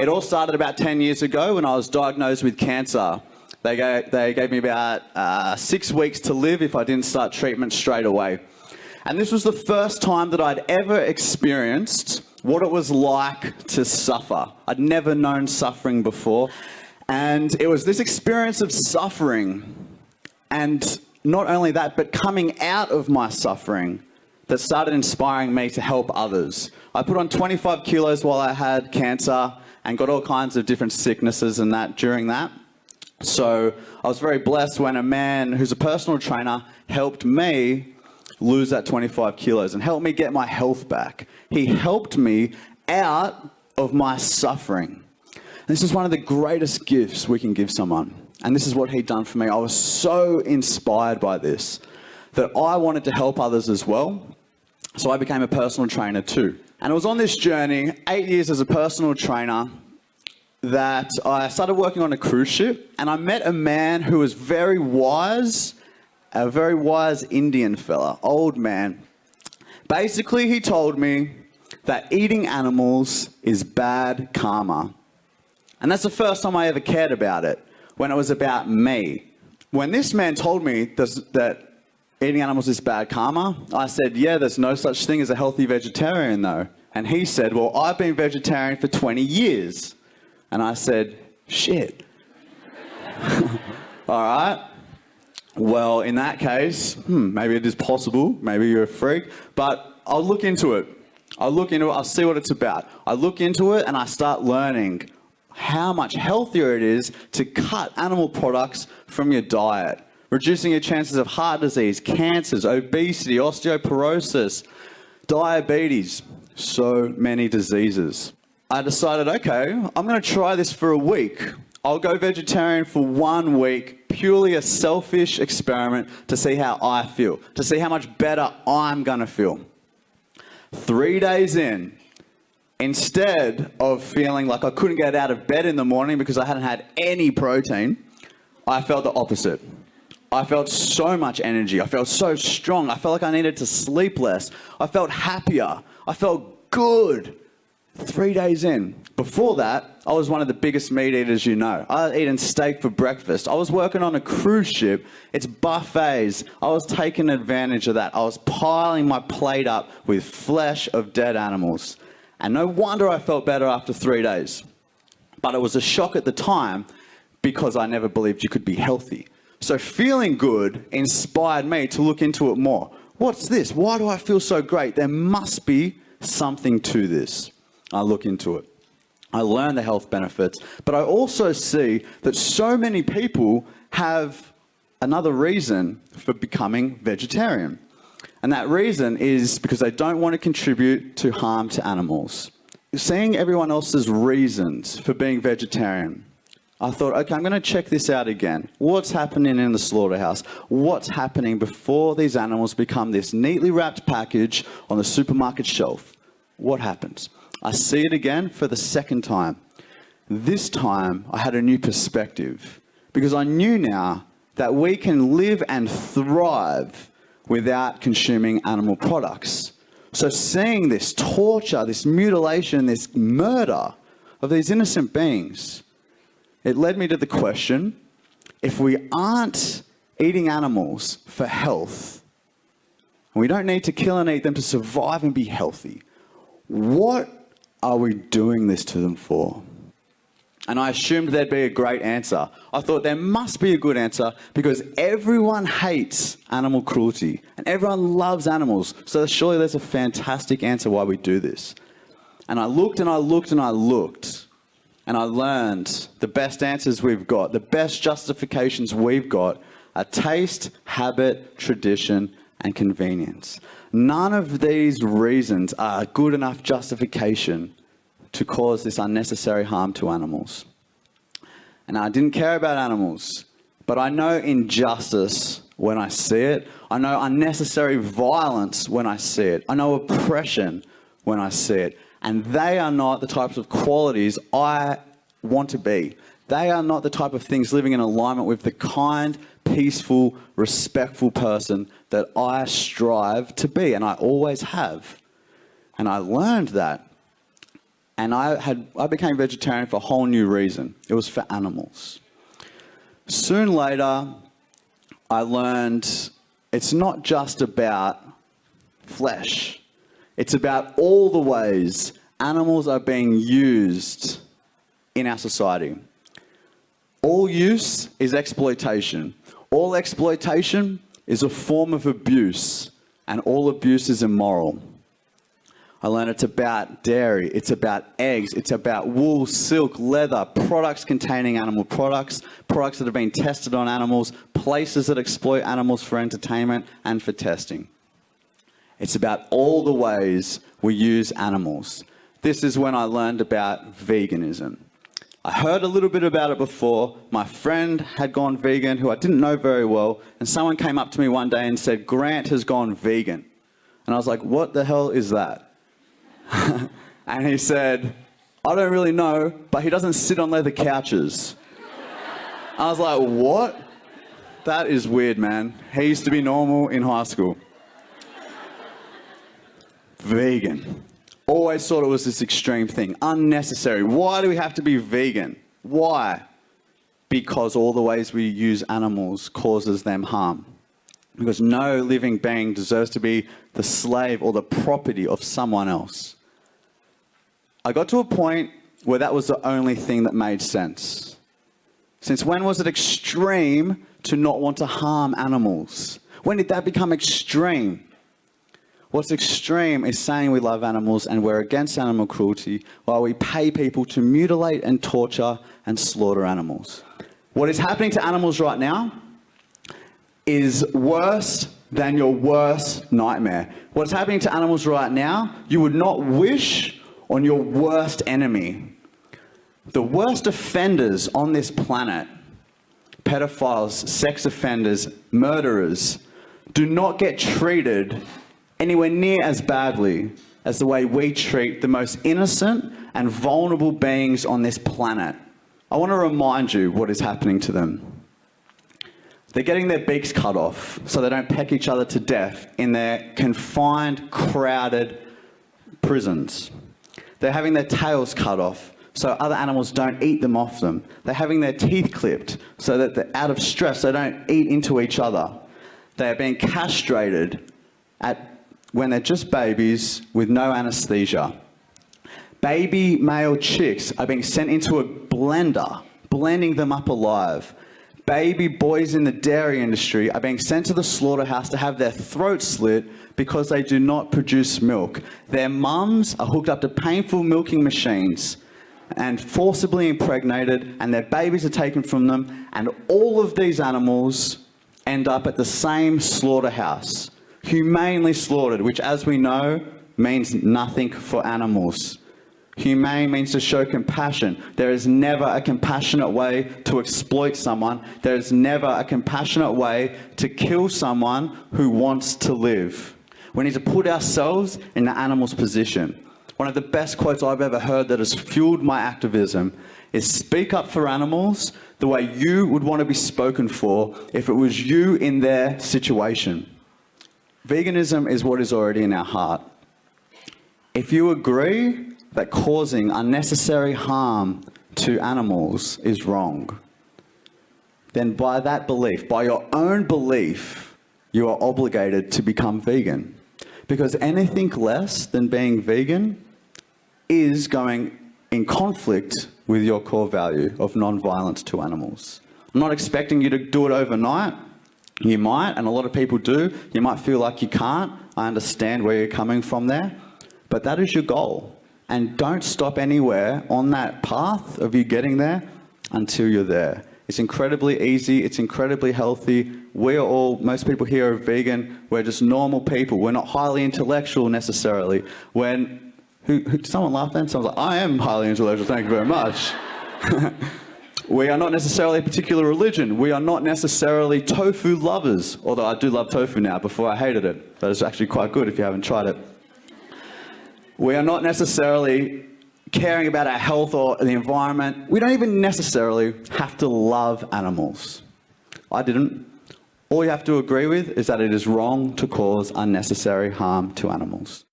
It all started about 10 years ago when I was diagnosed with cancer. They gave me about 6 weeks to live if I didn't start treatment straight away. And this was the first time that I'd ever experienced what it was like to suffer. I'd never known suffering before. And it was this experience of suffering, and not only that, but coming out of my suffering, that started inspiring me to help others. I put on 25 kilos while I had cancer and got all kinds of different sicknesses and that during that. So I was very blessed when a man who's a personal trainer helped me lose that 25 kilos and helped me get my health back. He helped me out of my suffering. This is one of the greatest gifts we can give someone. And this is what he'd done for me. I was so inspired by this that I wanted to help others as well. So I became a personal trainer too. And it was on this journey, 8 years as a personal trainer, that I started working on a cruise ship, and I met a man who was very wise, a very wise Indian fella, old man. Basically, he told me that eating animals is bad karma. And that's the first time I ever cared about it, when it was about me. When this man told me that eating animals is bad karma, I said, yeah, there's no such thing as a healthy vegetarian though. And he said, well, I've been vegetarian for 20 years. And I said, shit. All right. Well, in that case, maybe it is possible. Maybe you're a freak. But I'll look into it. I'll see what it's about. I look into it and I start learning how much healthier it is to cut animal products from your diet, reducing your chances of heart disease, cancers, obesity, osteoporosis, diabetes, so many diseases. I decided, okay, I'm going to try this for a week. I'll go vegetarian for 1 week, purely a selfish experiment to see how I feel, to see how much better I'm going to feel. 3 days in, instead of feeling like I couldn't get out of bed in the morning because I hadn't had any protein, I felt the opposite. I felt so much energy. I felt so strong. I felt like I needed to sleep less. I felt happier. I felt good. 3 days in. Before that, I was one of the biggest meat eaters you know. I was eating steak for breakfast. I was working on a cruise ship. It's buffets. I was taking advantage of that. I was piling my plate up with flesh of dead animals. And no wonder I felt better after 3 days. But it was a shock at the time because I never believed you could be healthy. So feeling good inspired me to look into it more. What's this? Why do I feel so great? There must be something to this. I look into it. I learn the health benefits, but I also see that so many people have another reason for becoming vegetarian. And that reason is because they don't want to contribute to harm to animals. Seeing everyone else's reasons for being vegetarian, I thought, okay, I'm going to check this out again. What's happening in the slaughterhouse? What's happening before these animals become this neatly wrapped package on the supermarket shelf? What happens? I see it again for the second time. This time, I had a new perspective because I knew now that we can live and thrive without consuming animal products. So seeing this torture, this mutilation, this murder of these innocent beings, it led me to the question, if we aren't eating animals for health, and we don't need to kill and eat them to survive and be healthy, what are we doing this to them for? And I assumed there'd be a great answer. I thought there must be a good answer because everyone hates animal cruelty and everyone loves animals. So surely there's a fantastic answer why we do this. And I looked and I looked and I looked. And I learned the best answers we've got, the best justifications we've got are taste, habit, tradition, and convenience. None of these reasons are good enough justification to cause this unnecessary harm to animals. And I didn't care about animals, but I know injustice when I see it. I know unnecessary violence when I see it. I know oppression when I see it. And they are not the types of qualities I want to be. They are not the type of things living in alignment with the kind, peaceful, respectful person that I strive to be, and I always have. And I learned that. And I became vegetarian for a whole new reason. It was for animals. Soon later, I learned it's not just about flesh. It's about all the ways animals are being used in our society. All use is exploitation. All exploitation is a form of abuse, and all abuse is immoral. I learned it's about dairy, it's about eggs, it's about wool, silk, leather, products containing animal products, products that have been tested on animals, places that exploit animals for entertainment and for testing. It's about all the ways we use animals. This is when I learned about veganism. I heard a little bit about it before. My friend had gone vegan, who I didn't know very well, and someone came up to me one day and said, "Grant has gone vegan." And I was like, "What the hell is that?" And he said, "I don't really know, but he doesn't sit on leather couches." I was like, "What? That is weird, man. He used to be normal in high school." Vegan. Always thought it was this extreme thing. Unnecessary. Why do we have to be vegan? Why? Because all the ways we use animals causes them harm. Because no living being deserves to be the slave or the property of someone else. I got to a point where that was the only thing that made sense. Since when was it extreme to not want to harm animals? When did that become extreme? What's extreme is saying we love animals and we're against animal cruelty while we pay people to mutilate and torture and slaughter animals. What is happening to animals right now is worse than your worst nightmare. What's happening to animals right now, you would not wish on your worst enemy. The worst offenders on this planet, pedophiles, sex offenders, murderers, do not get treated anywhere near as badly as the way we treat the most innocent and vulnerable beings on this planet. I want to remind you what is happening to them. They're getting their beaks cut off so they don't peck each other to death in their confined, crowded prisons. They're having their tails cut off so other animals don't eat them off them. They're having their teeth clipped so that they're out of stress, they don't eat into each other. They are being castrated when they're just babies with no anesthesia. Baby male chicks are being sent into a blender, blending them up alive. Baby boys in the dairy industry are being sent to the slaughterhouse to have their throats slit because they do not produce milk. Their mums are hooked up to painful milking machines and forcibly impregnated, and their babies are taken from them, and all of these animals end up at the same slaughterhouse. Humanely slaughtered, which, as we know, means nothing for animals. Humane means to show compassion. There is never a compassionate way to exploit someone. There is never a compassionate way to kill someone who wants to live. We need to put ourselves in the animal's position. One of the best quotes I've ever heard that has fueled my activism is, "Speak up for animals the way you would want to be spoken for if it was you in their situation." Veganism is what is already in our heart. If you agree that causing unnecessary harm to animals is wrong, then by that belief, by your own belief, you are obligated to become vegan. Because anything less than being vegan is going in conflict with your core value of non-violence to animals. I'm not expecting you to do it overnight. You might, and a lot of people do. You might feel like you can't. I understand where you're coming from there. But that is your goal. And don't stop anywhere on that path of you getting there until you're there. It's incredibly easy. It's incredibly healthy. Most people here are vegan. We're just normal people. We're not highly intellectual necessarily. Someone laughed then? Someone's like, "I am highly intellectual, thank you very much." We are not necessarily a particular religion. We are not necessarily tofu lovers, although I do love tofu now. Before I hated it. That is actually quite good if you haven't tried it. We are not necessarily caring about our health or the environment. We don't even necessarily have to love animals. I didn't. All you have to agree with is that it is wrong to cause unnecessary harm to animals.